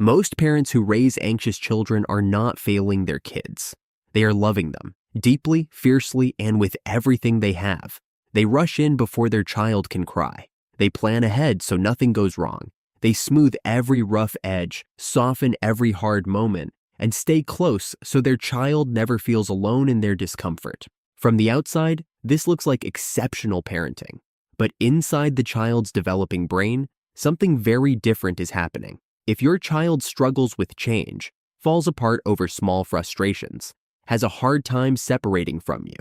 Most parents who raise anxious children are not failing their kids. They are loving them, deeply, fiercely, and with everything they have. They rush in before their child can cry. They plan ahead so nothing goes wrong. They smooth every rough edge, soften every hard moment, and stay close so their child never feels alone in their discomfort. From the outside, this looks like exceptional parenting. But inside the child's developing brain, something very different is happening. If your child struggles with change, falls apart over small frustrations, has a hard time separating from you,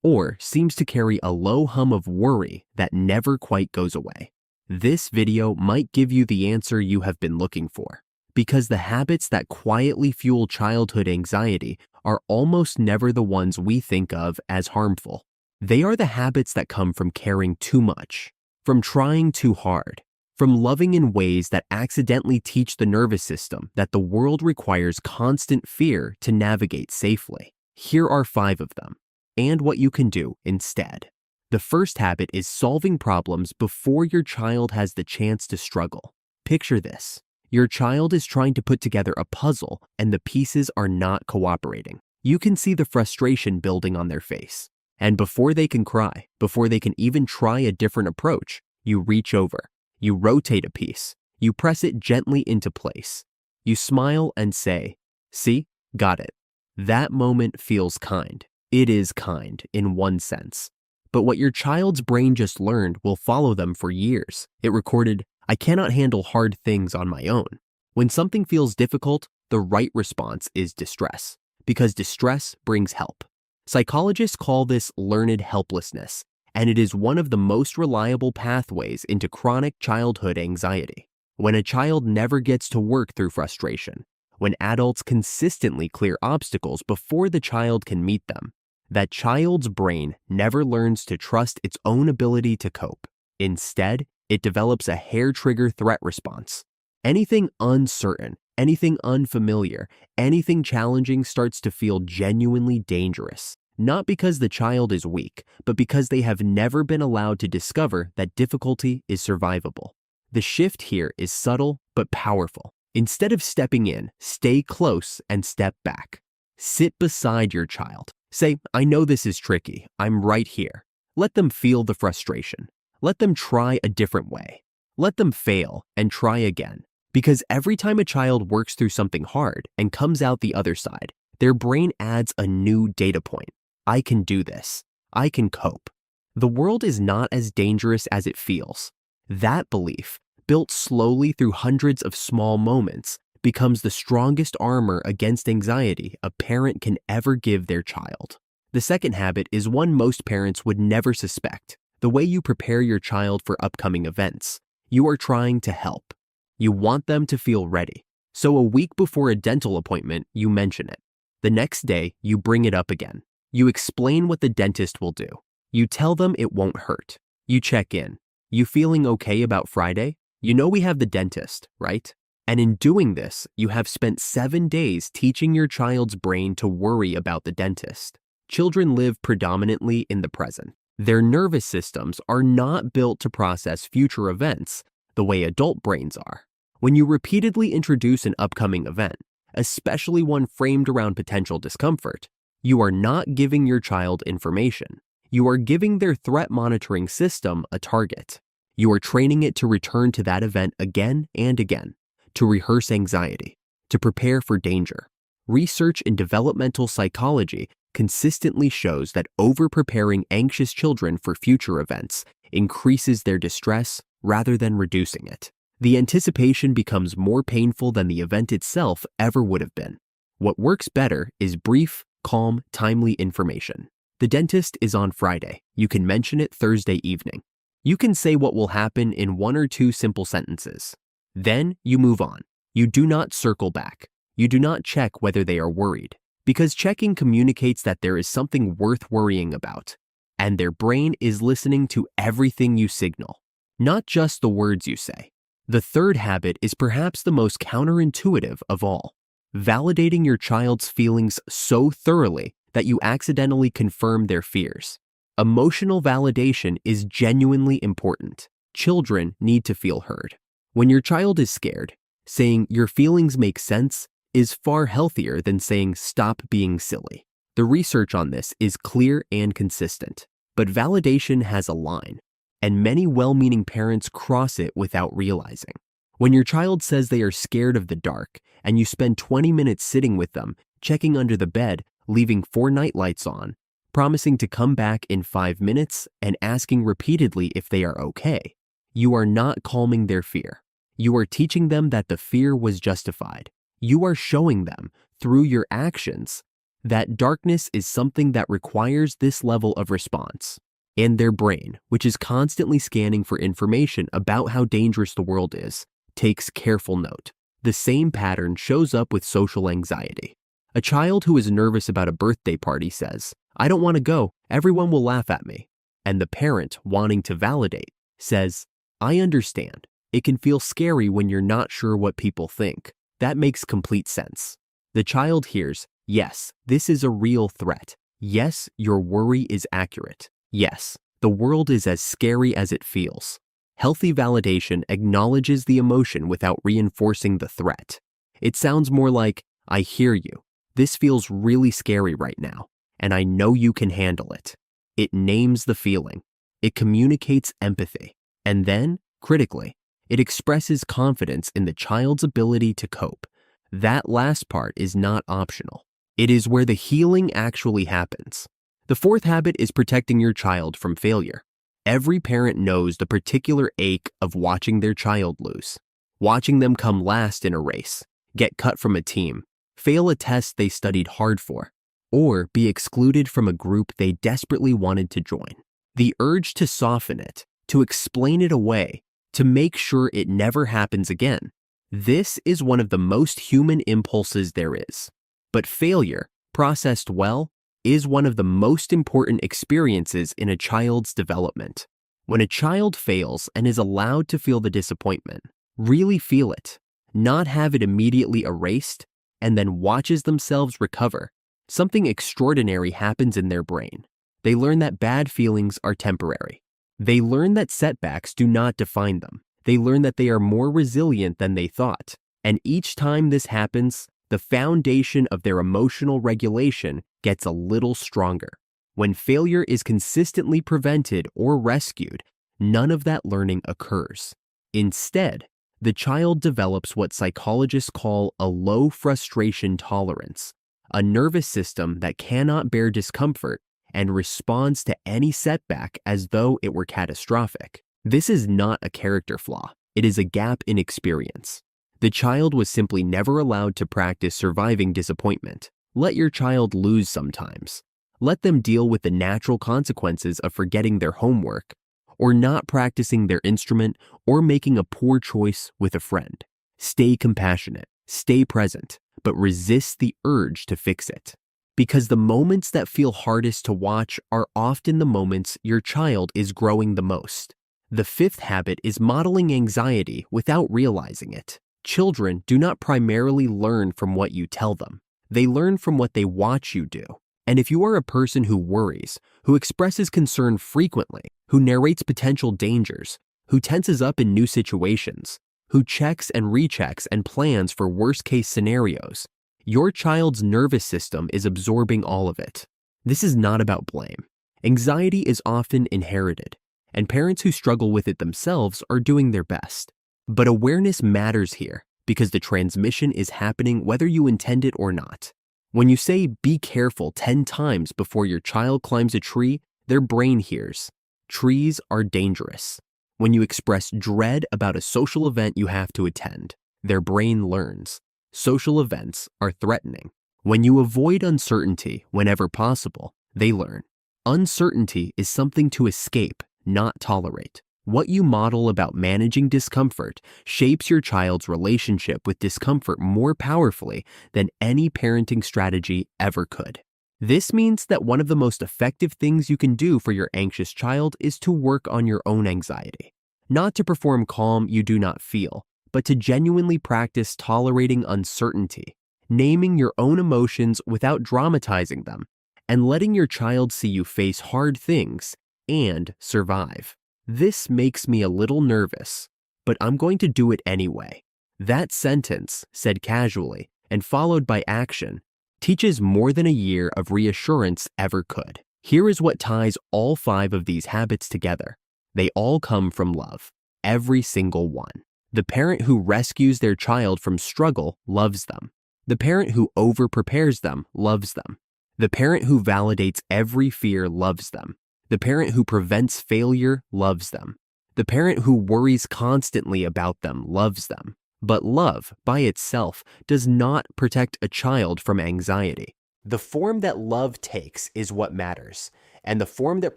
or seems to carry a low hum of worry that never quite goes away, this video might give you the answer you have been looking for. Because the habits that quietly fuel childhood anxiety are almost never the ones we think of as harmful. They are the habits that come from caring too much, from trying too hard, from loving in ways that accidentally teach the nervous system that the world requires constant fear to navigate safely. Here are 5 of them, and what you can do instead. The first habit is solving problems before your child has the chance to struggle. Picture this. Your child is trying to put together a puzzle and the pieces are not cooperating. You can see the frustration building on their face. And before they can cry, before they can even try a different approach, you reach over. You rotate a piece. You press it gently into place. You smile and say, "See, got it." That moment feels kind. It is kind in one sense. But what your child's brain just learned will follow them for years. It recorded, "I cannot handle hard things on my own." When something feels difficult, the right response is distress, because distress brings help. Psychologists call this learned helplessness, and it is one of the most reliable pathways into chronic childhood anxiety. When a child never gets to work through frustration, when adults consistently clear obstacles before the child can meet them, that child's brain never learns to trust its own ability to cope. Instead, it develops a hair-trigger threat response. Anything uncertain, anything unfamiliar, anything challenging starts to feel genuinely dangerous. Not because the child is weak, but because they have never been allowed to discover that difficulty is survivable. The shift here is subtle but powerful. Instead of stepping in, stay close and step back. Sit beside your child. Say, "I know this is tricky. I'm right here." Let them feel the frustration. Let them try a different way. Let them fail and try again. Because every time a child works through something hard and comes out the other side, their brain adds a new data point. I can do this. I can cope. The world is not as dangerous as it feels. That belief, built slowly through hundreds of small moments, becomes the strongest armor against anxiety a parent can ever give their child. The second habit is one most parents would never suspect. The way you prepare your child for upcoming events. You are trying to help. You want them to feel ready. So a week before a dental appointment, you mention it. The next day, you bring it up again. You explain what the dentist will do. You tell them it won't hurt. You check in. You feeling okay about Friday? You know we have the dentist, right? And in doing this, you have spent 7 days teaching your child's brain to worry about the dentist. Children live predominantly in the present. Their nervous systems are not built to process future events the way adult brains are. When you repeatedly introduce an upcoming event, especially one framed around potential discomfort, you are not giving your child information. You are giving their threat monitoring system a target. You are training it to return to that event again and again, to rehearse anxiety, to prepare for danger. Research in developmental psychology consistently shows that over-preparing anxious children for future events increases their distress rather than reducing it. The anticipation becomes more painful than the event itself ever would have been. What works better is brief, calm, timely information. The dentist is on Friday. You can mention it Thursday evening. You can say what will happen in 1 or 2 simple sentences. Then you move on. You do not circle back. You do not check whether they are worried, because checking communicates that there is something worth worrying about, and their brain is listening to everything you signal, not just the words you say. The third habit is perhaps the most counterintuitive of all, validating your child's feelings so thoroughly that you accidentally confirm their fears. Emotional validation is genuinely important. Children need to feel heard. When your child is scared, Saying your feelings make sense is far healthier than saying stop being silly. The research on this is clear and consistent, but validation has a line, and many well-meaning parents cross it without realizing. When your child says they are scared of the dark and you spend 20 minutes sitting with them, checking under the bed, leaving 4 nightlights on, promising to come back in 5 minutes, and asking repeatedly if they are okay, you are not calming their fear. You are teaching them that the fear was justified. You are showing them, through your actions, that darkness is something that requires this level of response. And their brain, which is constantly scanning for information about how dangerous the world is, takes careful note. The same pattern shows up with social anxiety. A child who is nervous about a birthday party says, "I don't want to go, everyone will laugh at me." And the parent, wanting to validate, says, "I understand. It can feel scary when you're not sure what people think. That makes complete sense." The child hears, "Yes, this is a real threat. Yes, your worry is accurate. Yes, the world is as scary as it feels." Healthy validation acknowledges the emotion without reinforcing the threat. It sounds more like, "I hear you. This feels really scary right now, and I know you can handle it." It names the feeling. It communicates empathy. And then, critically, it expresses confidence in the child's ability to cope. That last part is not optional. It is where the healing actually happens. The 4th habit is protecting your child from failure. Every parent knows the particular ache of watching their child lose, watching them come last in a race, get cut from a team, fail a test they studied hard for, or be excluded from a group they desperately wanted to join. The urge to soften it, to explain it away, to make sure it never happens again. This is one of the most human impulses there is. But failure, processed well, is one of the most important experiences in a child's development. When a child fails and is allowed to feel the disappointment, really feel it, not have it immediately erased, and then watches themselves recover, something extraordinary happens in their brain. They learn that bad feelings are temporary. They learn that setbacks do not define them. They learn that they are more resilient than they thought. And each time this happens, the foundation of their emotional regulation gets a little stronger. When failure is consistently prevented or rescued, none of that learning occurs. Instead, the child develops what psychologists call a low frustration tolerance, a nervous system that cannot bear discomfort and responds to any setback as though it were catastrophic. This is not a character flaw. It is a gap in experience. The child was simply never allowed to practice surviving disappointment. Let your child lose sometimes. Let them deal with the natural consequences of forgetting their homework, or not practicing their instrument, or making a poor choice with a friend. Stay compassionate, stay present, but resist the urge to fix it. Because the moments that feel hardest to watch are often the moments your child is growing the most. The 5th habit is modeling anxiety without realizing it. Children do not primarily learn from what you tell them. They learn from what they watch you do. And if you are a person who worries, who expresses concern frequently, who narrates potential dangers, who tenses up in new situations, who checks and rechecks and plans for worst-case scenarios, your child's nervous system is absorbing all of it. This is not about blame. Anxiety is often inherited, and parents who struggle with it themselves are doing their best. But awareness matters here because the transmission is happening whether you intend it or not. When you say be careful 10 times before your child climbs a tree, their brain hears, trees are dangerous. When you express dread about a social event you have to attend, their brain learns, social events are threatening. When you avoid uncertainty whenever possible, they learn, uncertainty is something to escape, not tolerate. What you model about managing discomfort shapes your child's relationship with discomfort more powerfully than any parenting strategy ever could. This means that one of the most effective things you can do for your anxious child is to work on your own anxiety. Not to perform calm you do not feel, but to genuinely practice tolerating uncertainty, naming your own emotions without dramatizing them, and letting your child see you face hard things and survive. This makes me a little nervous, but I'm going to do it anyway. That sentence, said casually and followed by action, teaches more than a year of reassurance ever could. Here is what ties all 5 of these habits together. They all come from love, every single one. The parent who rescues their child from struggle loves them. The parent who over-prepares them loves them. The parent who validates every fear loves them. The parent who prevents failure loves them. The parent who worries constantly about them loves them. But love, by itself, does not protect a child from anxiety. The form that love takes is what matters, and the form that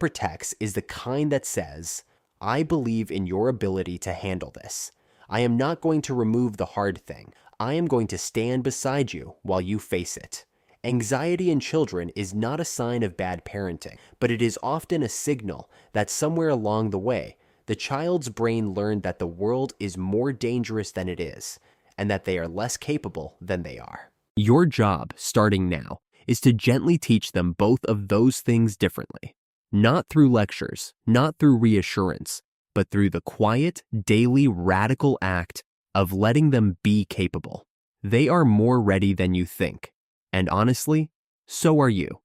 protects is the kind that says, I believe in your ability to handle this. I am not going to remove the hard thing. I am going to stand beside you while you face it. Anxiety in children is not a sign of bad parenting, but it is often a signal that somewhere along the way, the child's brain learned that the world is more dangerous than it is, and that they are less capable than they are. Your job, starting now, is to gently teach them both of those things differently. Not through lectures, not through reassurance, but through the quiet, daily, radical act of letting them be capable. They are more ready than you think, and honestly, so are you.